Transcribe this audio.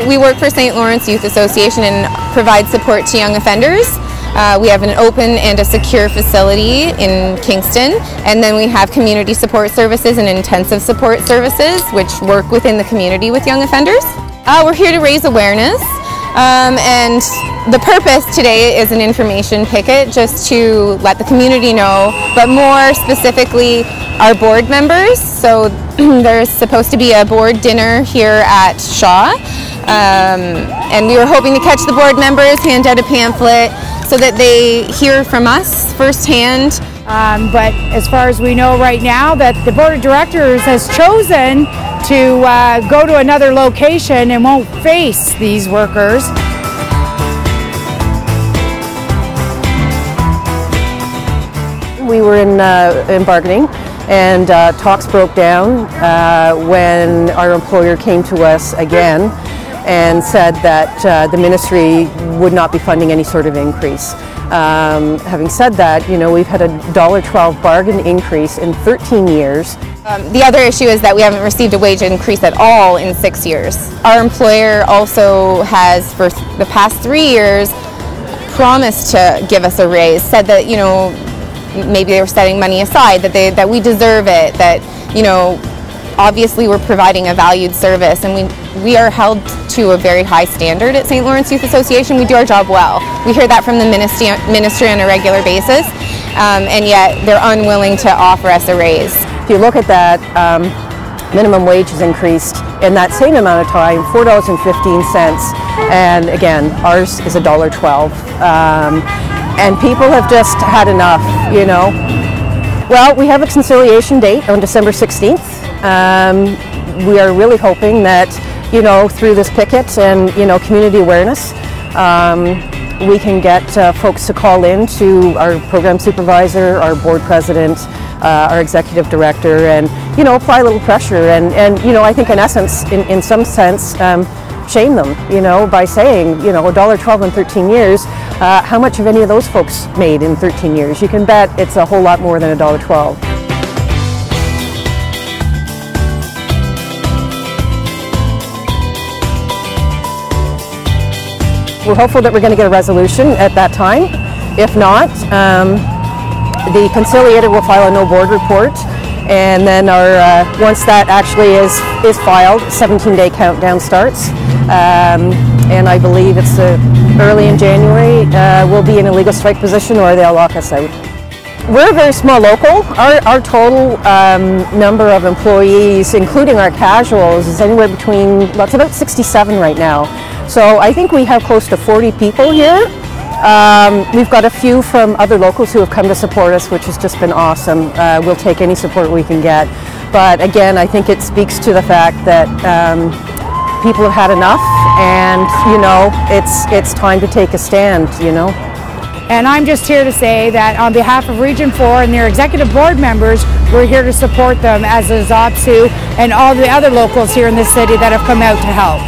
We work for St. Lawrence Youth Association and provide support to young offenders. We have an open and a secure facility in Kingston, and then we have community support services and intensive support services which work within the community with young offenders. We're here to raise awareness, and the purpose today is an information picket just to let the community know, but more specifically our board members. So there's supposed to be a board dinner here at Shaw. And we were hoping to catch the board members, hand out a pamphlet so that they hear from us firsthand. But as far as we know right now, that the board of directors has chosen to go to another location and won't face these workers. We were in bargaining, and talks broke down when our employer came to us again and said that the ministry would not be funding any sort of increase. Having said that, you know, we've had a $1.12 bargain increase in 13 years. The other issue is that we haven't received a wage increase at all in 6 years. Our employer also has, for the past 3 years, promised to give us a raise, said that, you know, maybe they were setting money aside, that we deserve it, that, you know, obviously we're providing a valued service, and we are held to a very high standard at St. Lawrence Youth Association. We do our job well. We hear that from the ministry on a regular basis, and yet they're unwilling to offer us a raise. If you look at that, minimum wage has increased in that same amount of time, $4.15, and again, ours is $1.12. And people have just had enough, you know. Well, we have a conciliation date on December 16th. We are really hoping that, you know, through this picket and, you know, community awareness, we can get folks to call in to our program supervisor, our board president, our executive director, and, you know, apply a little pressure and you know, I think in essence, in some sense, shame them, you know, by saying, you know, $1.12 in 13 years, how much have any of those folks made in 13 years? You can bet it's a whole lot more than $1.12. We're hopeful that we're going to get a resolution at that time. If not, the conciliator will file a no board report, and then once that actually is filed, 17-day countdown starts, and I believe it's early in January. We'll be in a legal strike position, or they'll lock us out. We're a very small local. Our total number of employees, including our casuals, is anywhere between, well, it's about 67 right now. So I think we have close to 40 people here. We've got a few from other locals who have come to support us, which has just been awesome. We'll take any support we can get. But again, I think it speaks to the fact that people have had enough, and, you know, it's time to take a stand, you know. And I'm just here to say that on behalf of Region 4 and their executive board members, we're here to support them, as is OPSEU and all the other locals here in the city that have come out to help.